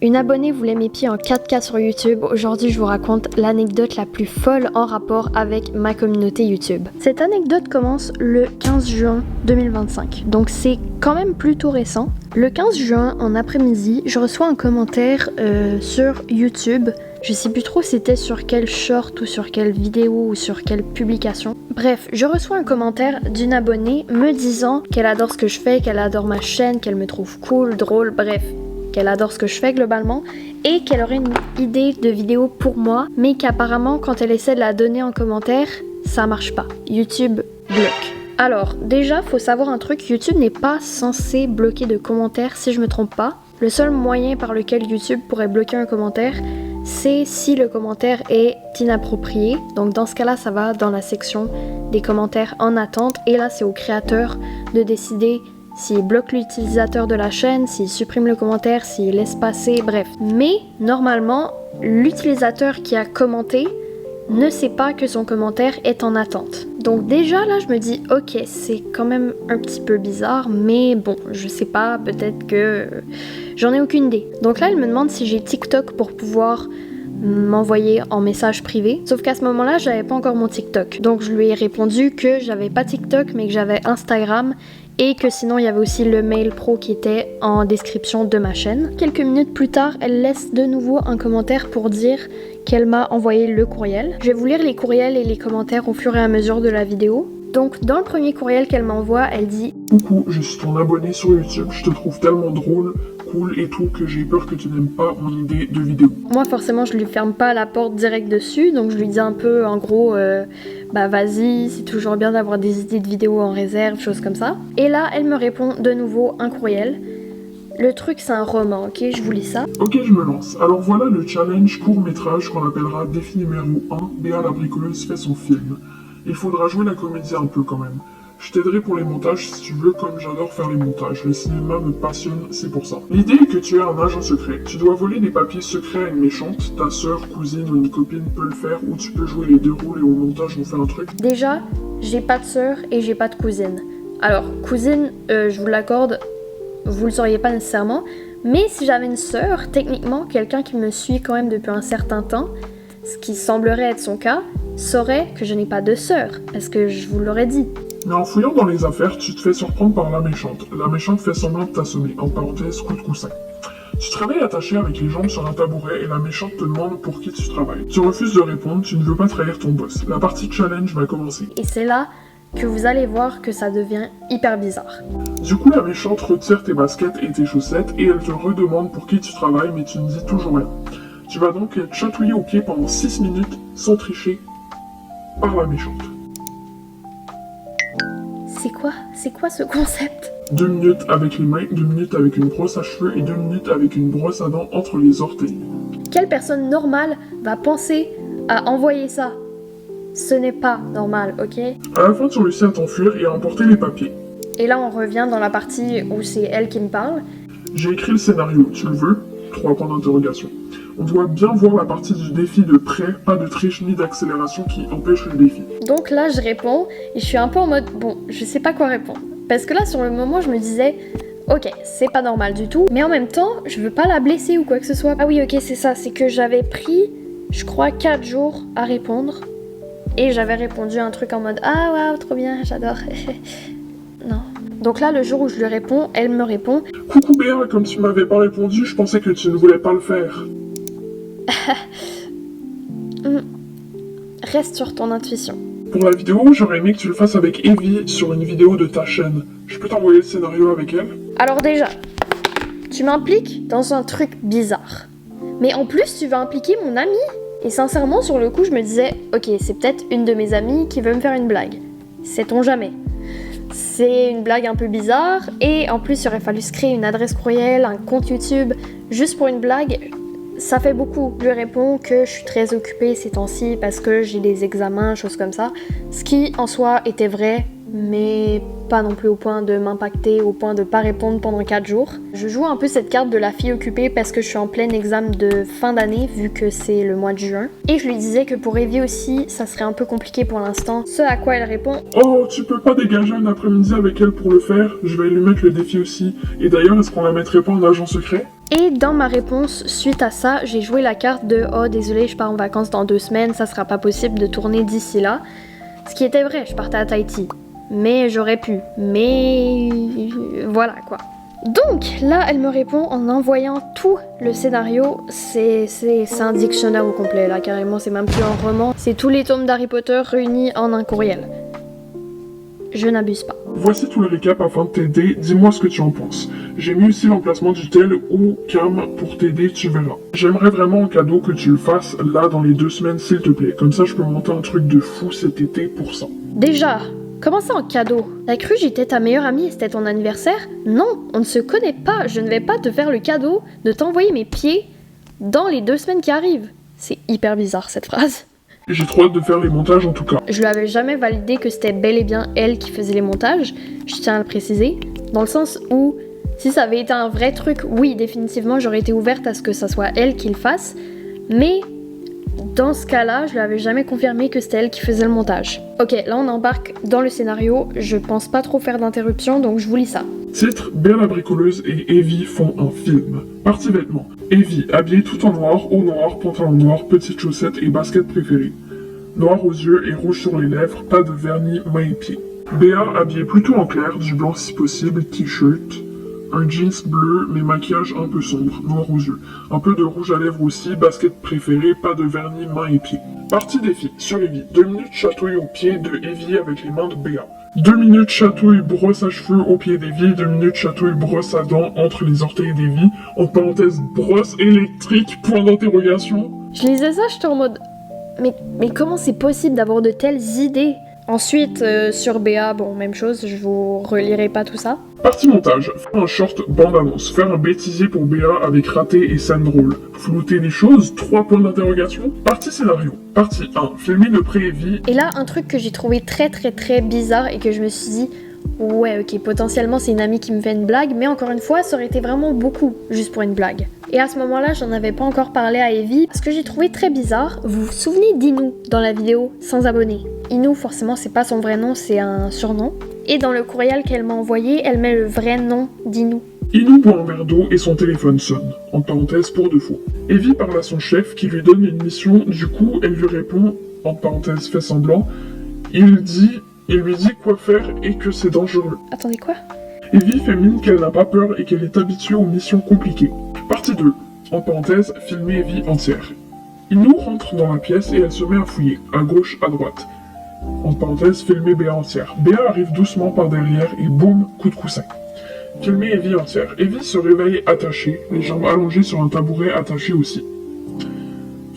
Une abonnée voulait mes pieds en 4K sur YouTube. Aujourd'hui, je vous raconte l'anecdote la plus folle en rapport avec ma communauté YouTube. Cette anecdote commence le 15 juin 2025, donc c'est quand même plutôt récent. Le 15 juin, en après-midi, je reçois un commentaire sur YouTube. Je sais plus trop c'était sur quel short ou sur quelle vidéo ou sur quelle publication. Bref, je reçois un commentaire d'une abonnée me disant qu'elle adore ce que je fais, qu'elle adore ma chaîne, qu'elle me trouve cool, drôle, bref. Qu'elle adore ce que je fais globalement et qu'elle aurait une idée de vidéo pour moi, mais qu'apparemment quand elle essaie de la donner en commentaire, ça marche pas. YouTube bloque. Alors déjà, faut savoir un truc, YouTube n'est pas censé bloquer de commentaires si je me trompe pas. Le seul moyen par lequel YouTube pourrait bloquer un commentaire, c'est si le commentaire est inapproprié. Donc dans ce cas-là, ça va dans la section des commentaires en attente et là c'est au créateur de décider s'il bloque l'utilisateur de la chaîne, s'il supprime le commentaire, s'il laisse passer, bref. Mais normalement, l'utilisateur qui a commenté ne sait pas que son commentaire est en attente. Donc déjà là, je me dis, ok, c'est quand même un petit peu bizarre, mais bon, je sais pas, peut-être que j'en ai aucune idée. Donc là, elle me demande si j'ai TikTok pour pouvoir m'envoyer en message privé. Sauf qu'à ce moment-là, j'avais pas encore mon TikTok. Donc je lui ai répondu que j'avais pas TikTok, mais que j'avais Instagram. Et que sinon il y avait aussi le mail pro qui était en description de ma chaîne. Quelques minutes plus tard, elle laisse de nouveau un commentaire pour dire qu'elle m'a envoyé le courriel. Je vais vous lire les courriels et les commentaires au fur et à mesure de la vidéo. Donc dans le premier courriel qu'elle m'envoie, elle dit « Coucou, je suis ton abonné sur YouTube, je te trouve tellement drôle, cool et tout que j'ai peur que tu n'aimes pas mon idée de vidéo. » Moi forcément je lui ferme pas la porte direct dessus, donc je lui dis un peu en gros bah vas-y, c'est toujours bien d'avoir des idées de vidéos en réserve, choses comme ça. Et là elle me répond de nouveau un courriel. Le truc c'est un roman, ok, je vous lis ça. Ok, je me lance. Alors voilà le challenge court-métrage qu'on appellera défi numéro 1, Béa la bricoleuse fait son film. Il faudra jouer la comédie un peu quand même. Je t'aiderai pour les montages si tu veux, comme j'adore faire les montages. Le cinéma me passionne, c'est pour ça. L'idée est que tu es un agent secret. Tu dois voler des papiers secrets à une méchante. Ta sœur, cousine ou une copine peut le faire, ou tu peux jouer les deux rôles et au montage on fait un truc. Déjà, j'ai pas de sœur et j'ai pas de cousine. Alors, cousine, je vous l'accorde, vous le sauriez pas nécessairement. Mais si j'avais une sœur, techniquement, quelqu'un qui me suit quand même depuis un certain temps, ce qui semblerait être son cas, saurait que je n'ai pas de sœur, parce que je vous l'aurais dit. Mais en fouillant dans les affaires, tu te fais surprendre par la méchante. La méchante fait semblant de t'assommer, en parenthèse, coup de coussin. Tu te réveilles attaché avec les jambes sur un tabouret et la méchante te demande pour qui tu travailles. Tu refuses de répondre, tu ne veux pas trahir ton boss. La partie challenge va commencer. Et c'est là que vous allez voir que ça devient hyper bizarre. Du coup, la méchante retire tes baskets et tes chaussettes et elle te redemande pour qui tu travailles, mais tu ne dis toujours rien. Tu vas donc être chatouillé au pied pendant 6 minutes, sans tricher, par la méchante. C'est quoi ce concept? 2 minutes avec les mains, 2 minutes avec une brosse à cheveux et 2 minutes avec une brosse à dents entre les orteils. Quelle personne normale va penser à envoyer ça? Ce n'est pas normal, ok? À la fin, tu réussis à t'enfuir et à emporter les papiers. Et là, on revient dans la partie où c'est elle qui me parle. J'ai écrit le scénario, tu le veux? 3 points d'interrogation. On doit bien voir la partie du défi de près, pas de triche ni d'accélération qui empêche le défi. Donc là, je réponds et je suis un peu en mode, bon, je sais pas quoi répondre. Parce que là, sur le moment, je me disais, ok, c'est pas normal du tout, mais en même temps, je veux pas la blesser ou quoi que ce soit. Ah oui, ok, c'est ça, c'est que j'avais pris, je crois, 4 jours à répondre. Et j'avais répondu un truc en mode, ah waouh, trop bien, j'adore. Non. Donc là, le jour où je lui réponds, elle me répond, Coucou Béa, comme tu m'avais pas répondu, je pensais que tu ne voulais pas le faire. Reste sur ton intuition. Pour la vidéo, j'aurais aimé que tu le fasses avec Evie sur une vidéo de ta chaîne. Je peux t'envoyer le scénario avec elle? Alors déjà, tu m'impliques dans un truc bizarre. Mais en plus, tu vas impliquer mon amie. Et sincèrement, sur le coup, je me disais, ok, c'est peut-être une de mes amies qui veut me faire une blague. Sait-on jamais. C'est une blague un peu bizarre, et en plus, il aurait fallu se créer une adresse courriel, un compte YouTube, juste pour une blague. Ça fait beaucoup. Je lui réponds que je suis très occupée ces temps-ci parce que j'ai des examens, choses comme ça. Ce qui, en soi, était vrai, mais pas non plus au point de m'impacter, au point de pas répondre pendant 4 jours. Je joue un peu cette carte de la fille occupée parce que je suis en plein examen de fin d'année, vu que c'est le mois de juin. Et je lui disais que pour Evie aussi, ça serait un peu compliqué pour l'instant. Ce à quoi elle répond, Oh, tu peux pas dégager un après-midi avec elle pour le faire? Je vais lui mettre le défi aussi. Et d'ailleurs, est-ce qu'on la mettrait pas en agent secret? Et dans ma réponse suite à ça, j'ai joué la carte de « Oh désolé, je pars en vacances dans 2 semaines, ça sera pas possible de tourner d'ici là ». Ce qui était vrai, je partais à Tahiti. Mais j'aurais pu. Mais voilà quoi. Donc là, elle me répond en envoyant tout le scénario. C'est un dictionnaire au complet là, carrément, c'est même plus un roman. C'est tous les tomes d'Harry Potter réunis en un courriel. Je n'abuse pas. Voici tout le récap afin de t'aider, dis-moi ce que tu en penses. J'ai mis aussi l'emplacement du tel ou cam pour t'aider, tu verras. J'aimerais vraiment en cadeau que tu le fasses là dans les 2 semaines s'il te plaît. Comme ça je peux monter un truc de fou cet été pour ça. Déjà, comment ça en cadeau? T'as cru j'étais ta meilleure amie et c'était ton anniversaire? Non, on ne se connaît pas, je ne vais pas te faire le cadeau de t'envoyer mes pieds dans les 2 semaines qui arrivent. C'est hyper bizarre cette phrase. J'ai trop hâte de faire les montages en tout cas. Je lui avais jamais validé que c'était bel et bien elle qui faisait les montages, je tiens à le préciser, dans le sens où si ça avait été un vrai truc, oui définitivement j'aurais été ouverte à ce que ça soit elle qui le fasse, mais dans ce cas-là, je lui avais jamais confirmé que c'était elle qui faisait le montage. Ok, là on embarque dans le scénario, je pense pas trop faire d'interruption donc je vous lis ça. Titre, Béa la bricoleuse et Evie font un film. Partie vêtements. Evie, habillée tout en noir, haut noir, pantalon noir, petites chaussettes et baskets préférées. Noir aux yeux et rouge sur les lèvres, pas de vernis, mains et pieds. Béa, habillée plutôt en clair, du blanc si possible, t-shirt, un jeans bleu mais maquillage un peu sombre, noir aux yeux. Un peu de rouge à lèvres aussi, basket préférée, pas de vernis, mains et pieds. Partie défi, sur Evie. 2 minutes chatouille au pied de Evie avec les mains de Béa. 2 minutes chatouille brosse à cheveux au pied d'Evie, 2 minutes chatouille brosse à dents entre les orteils d'Evie, en parenthèse brosse électrique, point d'interrogation. Je lisais ça, j'étais en mode... Mais comment c'est possible d'avoir de telles idées? Ensuite, sur Béa, bon, même chose, je vous relirai pas tout ça. Partie montage, faire un short bande-annonce, faire un bêtisier pour Béa avec raté et scène drôle. Flouter les choses, 3 points d'interrogation. Partie scénario, partie 1, filmer de près Evie. Et là, un truc que j'ai trouvé très bizarre et que je me suis dit, ouais ok, potentiellement c'est une amie qui me fait une blague, mais encore une fois, ça aurait été vraiment beaucoup juste pour une blague. Et à ce moment-là, j'en avais pas encore parlé à Evie, parce que j'ai trouvé très bizarre. Vous vous souvenez d'Inou dans la vidéo sans abonnés? Inou, forcément, c'est pas son vrai nom, c'est un surnom. Et dans le courriel qu'elle m'a envoyé, elle met le vrai nom d'Inou. Inou boit un verre d'eau et son téléphone sonne, en parenthèse pour de faux. Evie parle à son chef qui lui donne une mission, du coup elle lui répond, en parenthèse fait semblant, il lui dit quoi faire et que c'est dangereux. Attendez, quoi? Evie fait mine qu'elle n'a pas peur et qu'elle est habituée aux missions compliquées. Partie 2, en parenthèse, filmer Evie entière. Inou rentre dans la pièce et elle se met à fouiller, à gauche, à droite. En parenthèse, filmer Béa entière. Béa arrive doucement par derrière et boum, coup de coussin. Filmer Evie entière. Evie se réveille attachée, les jambes allongées sur un tabouret attaché aussi.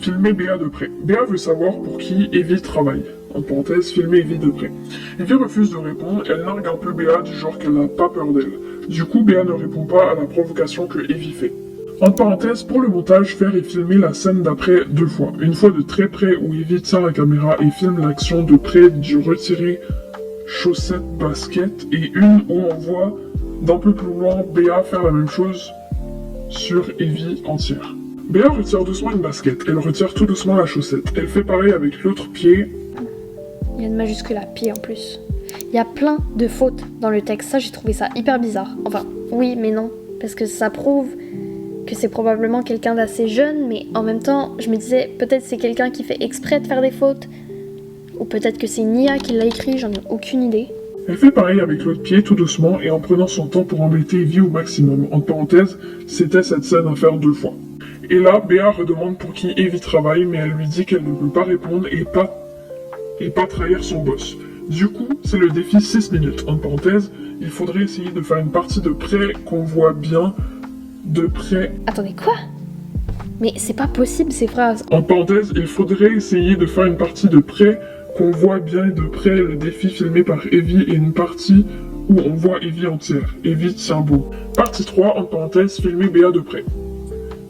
Filmer Béa de près. Béa veut savoir pour qui Evie travaille. En parenthèse, filmer Evie de près. Evie refuse de répondre, elle nargue un peu Béa du genre qu'elle n'a pas peur d'elle. Du coup, Béa ne répond pas à la provocation que Evie fait. En parenthèse, pour le montage, faire et filmer la scène d'après 2 fois. Une fois de très près où Evie tient la caméra et filme l'action de près du retiré chaussette basket et une où on voit d'un peu plus loin Béa faire la même chose sur Evie entière. Béa retire doucement une basket, elle retire tout doucement la chaussette. Elle fait pareil avec l'autre pied. Il y a une majuscule à pied en plus. Il y a plein de fautes dans le texte, ça j'ai trouvé ça hyper bizarre. Enfin, oui mais non, parce que ça prouve que c'est probablement quelqu'un d'assez jeune, mais en même temps, je me disais, peut-être c'est quelqu'un qui fait exprès de faire des fautes, ou peut-être que c'est une IA qui l'a écrit, j'en ai aucune idée. Elle fait pareil avec l'autre pied tout doucement et en prenant son temps pour embêter Evie au maximum. En parenthèse, c'était cette scène à faire 2 fois. Et là, Béa redemande pour qui Evie travaille, mais elle lui dit qu'elle ne peut pas répondre et pas trahir son boss. Du coup, c'est le défi 6 minutes. En parenthèse, il faudrait essayer de faire une partie de près qu'on voit bien de près. Attendez, quoi? Mais c'est pas possible ces phrases. En parenthèse, il faudrait essayer de faire une partie de près qu'on voit bien de près le défi filmé par Evie et une partie où on voit Evie entière. Evie tient bon. Partie 3, en parenthèse, filmer Béa de près.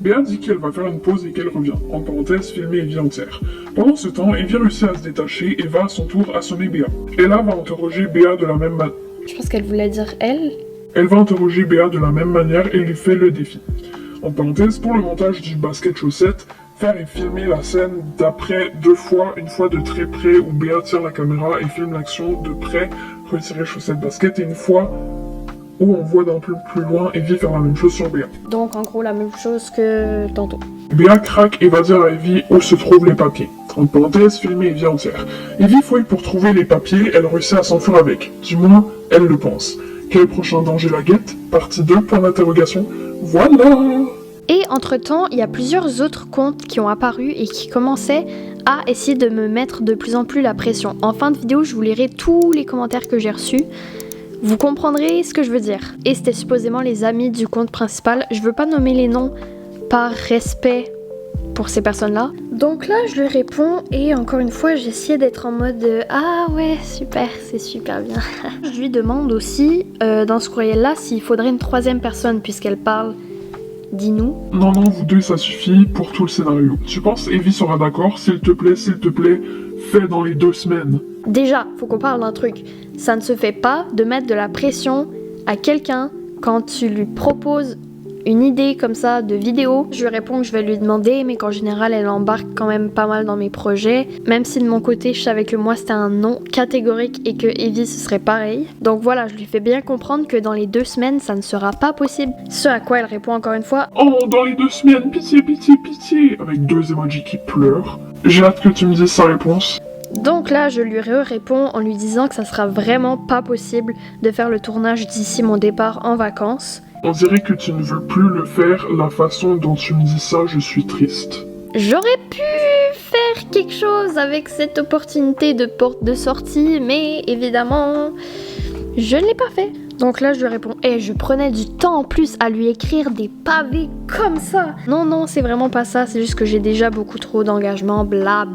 Béa dit qu'elle va faire une pause et qu'elle revient. En parenthèse, filmer Evie entière. Pendant ce temps, Evie réussit à se détacher et va à son tour assommer Béa. Ella va interroger Béa de la même manière. Je pense qu'elle voulait dire elle. Elle va interroger Béa de la même manière et lui fait le défi. En parenthèse, pour le montage du basket chaussette, faire et filmer la scène d'après 2 fois, une fois de très près où Béa tire la caméra et filme l'action de près, retirer chaussette basket, et une fois où on voit d'un peu plus loin Evie faire la même chose sur Béa. Donc en gros la même chose que tantôt. Béa craque et va dire à Evie où se trouvent les papiers. En parenthèse, filmer Evie entière. Evie fouille pour trouver les papiers, elle réussit à s'enfuir avec. Du moins, elle le pense. Quel prochain danger la guette? Partie 2, point d'interrogation. Voilà! Et entre-temps, il y a plusieurs autres comptes qui ont apparu et qui commençaient à essayer de me mettre de plus en plus la pression. En fin de vidéo, je vous lirai tous les commentaires que j'ai reçus. Vous comprendrez ce que je veux dire. Et c'était supposément les amis du compte principal. Je veux pas nommer les noms par respect pour ces personnes-là. Donc là, je lui réponds et encore une fois, j'essaie d'être en mode ah ouais, super, c'est super bien. Je lui demande aussi dans ce courriel-là s'il faudrait une troisième personne puisqu'elle parle. Dis-nous. Non, vous deux, ça suffit pour tout le scénario. Tu penses Evie sera d'accord? S'il te plaît, fais dans les 2 semaines. Déjà, faut qu'on parle d'un truc. Ça ne se fait pas de mettre de la pression à quelqu'un quand tu lui proposes une idée comme ça de vidéo. Je lui réponds que je vais lui demander, mais qu'en général, elle embarque quand même pas mal dans mes projets. Même si de mon côté, je savais que moi, c'était un non catégorique et que Evie, ce serait pareil. Donc voilà, je lui fais bien comprendre que dans les 2 semaines, ça ne sera pas possible. Ce à quoi elle répond encore une fois. Oh, dans les 2 semaines, pitié, avec 2 emojis qui pleurent. J'ai hâte que tu me dises sa réponse. Donc là, je lui réponds en lui disant que ça sera vraiment pas possible de faire le tournage d'ici mon départ en vacances. On dirait que tu ne veux plus le faire. La façon dont tu me dis ça, je suis triste. J'aurais pu faire quelque chose avec cette opportunité de porte de sortie, mais évidemment, je ne l'ai pas fait. Donc là, je lui réponds, je prenais du temps en plus à lui écrire des pavés comme ça. Non, c'est vraiment pas ça, c'est juste que j'ai déjà beaucoup trop d'engagement, bla,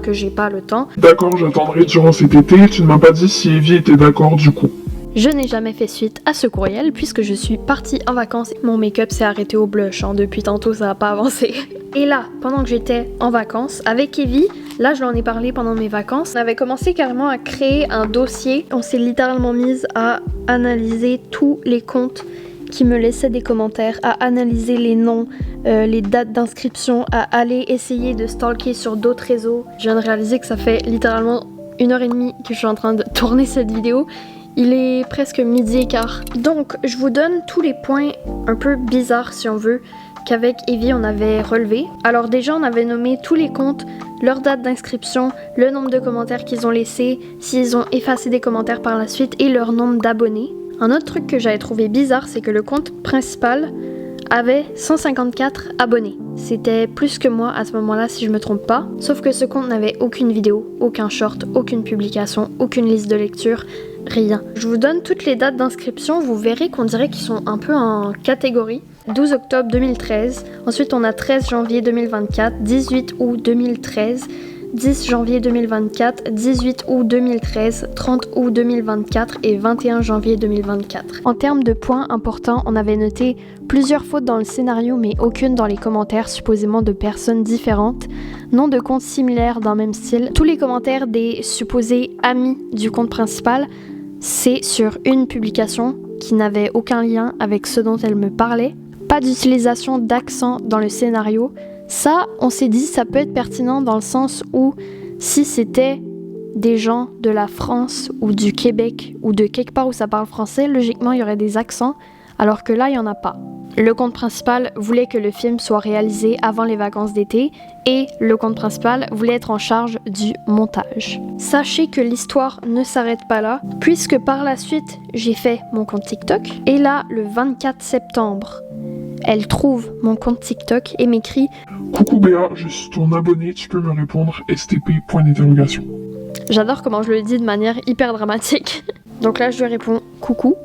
que j'ai pas le temps. D'accord, j'attendrai durant cet été. Tu ne m'as pas dit si Evie était d'accord du coup. Je n'ai jamais fait suite à ce courriel puisque je suis partie en vacances. Mon make-up s'est arrêté au blush, depuis tantôt ça n'a pas avancé. Et là, pendant que j'étais en vacances avec Evie, là je lui en ai parlé pendant mes vacances, on avait commencé carrément à créer un dossier. On s'est littéralement mise à analyser tous les comptes qui me laissaient des commentaires, à analyser les noms, les dates d'inscription, à aller essayer de stalker sur d'autres réseaux. Je viens de réaliser que ça fait littéralement 1h30 que je suis en train de tourner cette vidéo. Il est presque 12h15. Donc, je vous donne tous les points un peu bizarres, si on veut, qu'avec Evie on avait relevé. Alors déjà, on avait nommé tous les comptes, leur date d'inscription, le nombre de commentaires qu'ils ont laissés, s'ils ont effacé des commentaires par la suite et leur nombre d'abonnés. Un autre truc que j'avais trouvé bizarre, c'est que le compte principal avait 154 abonnés. C'était plus que moi à ce moment-là, si je me trompe pas. Sauf que ce compte n'avait aucune vidéo, aucun short, aucune publication, aucune liste de lecture, rien. Je vous donne toutes les dates d'inscription, vous verrez qu'on dirait qu'ils sont un peu en catégorie. 12 octobre 2013, ensuite on a 13 janvier 2024, 18 août 2013, 10 janvier 2024, 18 août 2013, 30 août 2024 et 21 janvier 2024. En termes de points importants, on avait noté plusieurs fautes dans le scénario mais aucune dans les commentaires supposément de personnes différentes, nom de comptes similaires d'un même style. Tous les commentaires des supposés amis du compte principal, c'est sur une publication qui n'avait aucun lien avec ce dont elle me parlait. Pas d'utilisation d'accent dans le scénario. Ça, on s'est dit, ça peut être pertinent dans le sens où si c'était des gens de la France ou du Québec ou de quelque part où ça parle français, logiquement, il y aurait des accents, alors que là, il n'y en a pas. Le compte principal voulait que le film soit réalisé avant les vacances d'été et le compte principal voulait être en charge du montage. Sachez que l'histoire ne s'arrête pas là, puisque par la suite, j'ai fait mon compte TikTok et là, le 24 septembre, elle trouve mon compte TikTok et m'écrit « Coucou Béa, je suis ton abonné, tu peux me répondre STP, point d'interrogation. » J'adore comment je le dis de manière hyper dramatique. Donc là, je lui réponds « Coucou. »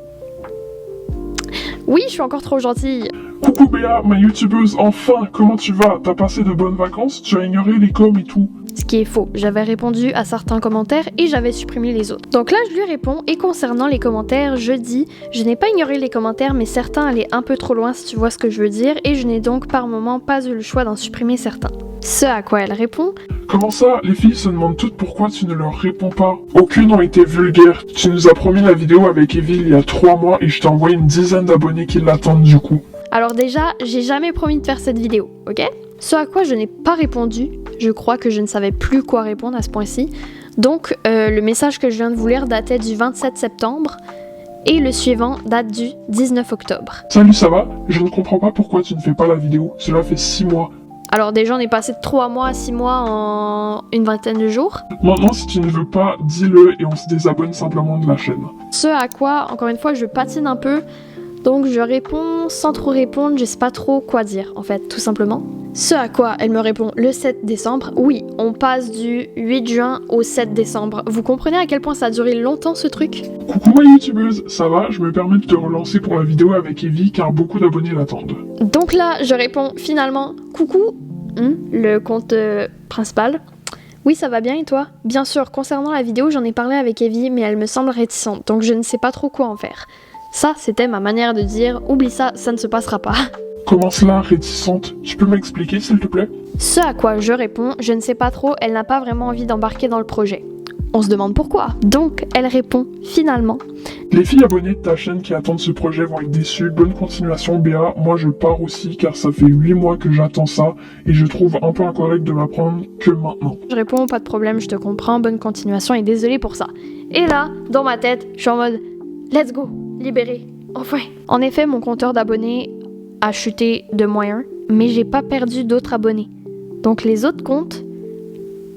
Oui, je suis encore trop gentille. Coucou Béa, ma youtubeuse, enfin, comment tu vas? T'as passé de bonnes vacances? Tu as ignoré les coms et tout? Ce qui est faux, j'avais répondu à certains commentaires et j'avais supprimé les autres. Donc là, je lui réponds, et concernant les commentaires, je dis, je n'ai pas ignoré les commentaires, mais certains allaient un peu trop loin si tu vois ce que je veux dire, et je n'ai donc par moment pas eu le choix d'en supprimer certains. Ce à quoi elle répond, comment ça? Les filles se demandent toutes pourquoi tu ne leur réponds pas. Aucune n'ont été vulgaires. Tu nous as promis la vidéo avec Evie il y a 3 mois et je t'ai envoyé une dizaine d'abonnés qui l'attendent du coup. Alors déjà, j'ai jamais promis de faire cette vidéo, ok? Ce à quoi je n'ai pas répondu, je crois que je ne savais plus quoi répondre à ce point-ci. Donc le message que je viens de vous lire datait du 27 septembre Et le suivant date du 19 octobre. Salut, ça va? Je ne comprends pas pourquoi tu ne fais pas la vidéo. Cela fait 6 mois. Alors déjà on est passé de 3 mois à 6 mois en une vingtaine de jours. Maintenant, si tu ne veux pas, dis-le et on se désabonne simplement de la chaîne. Ce à quoi, encore une fois, je patine un peu. Donc je réponds sans trop répondre, je sais pas trop quoi dire en fait, tout simplement. Ce à quoi elle me répond le 7 décembre. Oui, on passe du 8 juin au 7 décembre. Vous comprenez à quel point ça a duré longtemps ce truc? Coucou ma youtubeuse, ça va? Je me permets de te relancer pour la vidéo avec Evie car beaucoup d'abonnés l'attendent. Donc là, je réponds finalement coucou, le compte principal. Oui, ça va bien et toi? Bien sûr, concernant la vidéo, j'en ai parlé avec Evie, mais elle me semble réticente, donc je ne sais pas trop quoi en faire. Ça, c'était ma manière de dire oublie ça, ça ne se passera pas. Comment cela, réticente? Tu peux m'expliquer s'il te plaît? Ce à quoi je réponds, je ne sais pas trop, elle n'a pas vraiment envie d'embarquer dans le projet. On se demande pourquoi. Donc, elle répond finalement. Les filles abonnées de ta chaîne qui attendent ce projet vont être déçues. Bonne continuation Béa, moi je pars aussi car ça fait 8 mois que j'attends ça et je trouve un peu incorrect de m'apprendre que maintenant. Je réponds pas de problème, je te comprends, bonne continuation et désolée pour ça. Et là, dans ma tête, je suis en mode let's go, libéré, enfin. En effet, mon compteur d'abonnés a chuté de -1, mais j'ai pas perdu d'autres abonnés. Donc les autres comptes,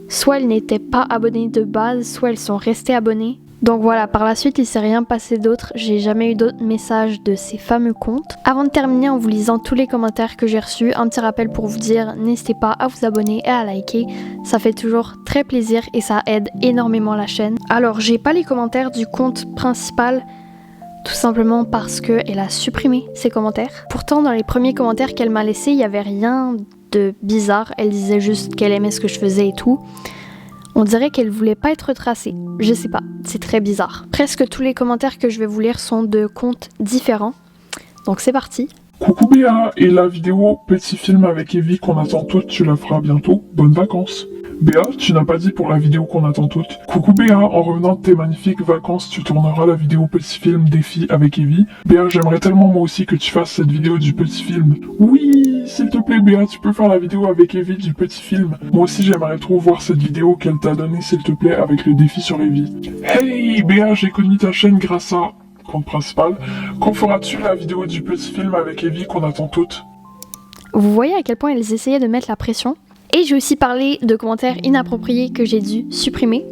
soit elles n'étaient pas abonnées de base, soit elles sont restées abonnées. Donc voilà, par la suite, il s'est rien passé d'autre. J'ai jamais eu d'autres messages de ces fameux comptes. Avant de terminer en vous lisant tous les commentaires que j'ai reçus, un petit rappel pour vous dire, n'hésitez pas à vous abonner et à liker. Ça fait toujours très plaisir et ça aide énormément la chaîne. Alors, j'ai pas les commentaires du compte principal, tout simplement parce qu'elle a supprimé ses commentaires. Pourtant, dans les premiers commentaires qu'elle m'a laissés, il n'y avait rien de bizarre. Elle disait juste qu'elle aimait ce que je faisais et tout. On dirait qu'elle voulait pas être tracée. Je sais pas, c'est très bizarre. Presque tous les commentaires que je vais vous lire sont de comptes différents. Donc c'est parti. Coucou Béa, et la vidéo petit film avec Evie qu'on attend toutes, tu la feras bientôt. Bonnes vacances. Béa, tu n'as pas dit pour la vidéo qu'on attend toutes. Coucou Béa, en revenant de tes magnifiques vacances, tu tourneras la vidéo petit film défi avec Evie. Béa, j'aimerais tellement moi aussi que tu fasses cette vidéo du petit film. Oui, s'il te plaît Béa, tu peux faire la vidéo avec Evie du petit film. Moi aussi j'aimerais trop voir cette vidéo qu'elle t'a donnée s'il te plaît avec le défi sur Evie. Hey Béa, j'ai connu ta chaîne grâce à compte principal. Quand feras-tu la vidéo du petit film avec Evie qu'on attend toutes? Vous voyez à quel point elles essayaient de mettre la pression? Et j'ai aussi parlé de commentaires inappropriés que j'ai dû supprimer.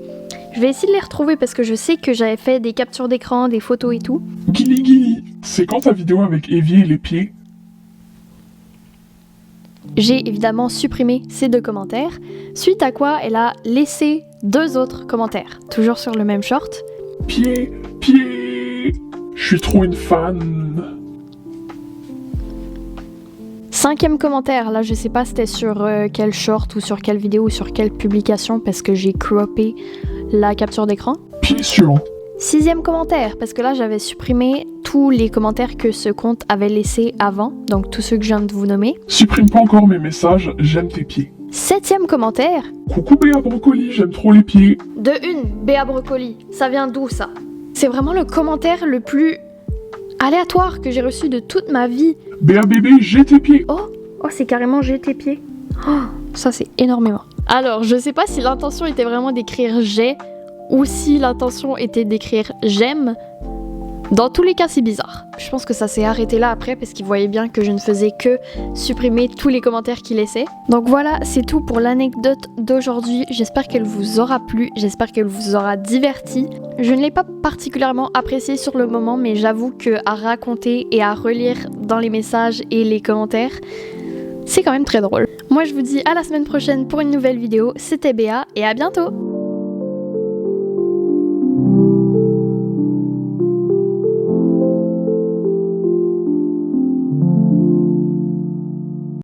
Je vais essayer de les retrouver parce que je sais que j'avais fait des captures d'écran, des photos et tout. Gilly, c'est quand ta vidéo avec Evie et les pieds? J'ai évidemment supprimé ces 2 commentaires, suite à quoi elle a laissé 2 autres commentaires, toujours sur le même short. Pieds, je suis trop une fan. 5e commentaire, là je sais pas c'était sur quel short ou sur quelle vidéo ou sur quelle publication parce que j'ai croppé la capture d'écran. Pied suivant. 6e commentaire, parce que là j'avais supprimé tous les commentaires que ce compte avait laissés avant, donc tous ceux que je viens de vous nommer. Supprime pas encore mes messages, j'aime tes pieds. 7e commentaire. Coucou Béa Brocoli, j'aime trop les pieds. De une, Béa Brocoli, ça vient d'où ça? C'est vraiment le commentaire le plus aléatoire que j'ai reçu de toute ma vie. Béa bébé, j'ai tes pieds. Oh c'est carrément j'ai tes pieds. Oh, ça c'est énormément. Alors, je sais pas si l'intention était vraiment d'écrire j'ai ou si l'intention était d'écrire j'aime. Dans tous les cas, c'est bizarre. Je pense que ça s'est arrêté là après parce qu'il voyait bien que je ne faisais que supprimer tous les commentaires qu'il laissait. Donc voilà, c'est tout pour l'anecdote d'aujourd'hui. J'espère qu'elle vous aura plu, j'espère qu'elle vous aura diverti. Je ne l'ai pas particulièrement appréciée sur le moment, mais j'avoue que à raconter et à relire dans les messages et les commentaires, c'est quand même très drôle. Moi, je vous dis à la semaine prochaine pour une nouvelle vidéo. C'était Béa et à bientôt!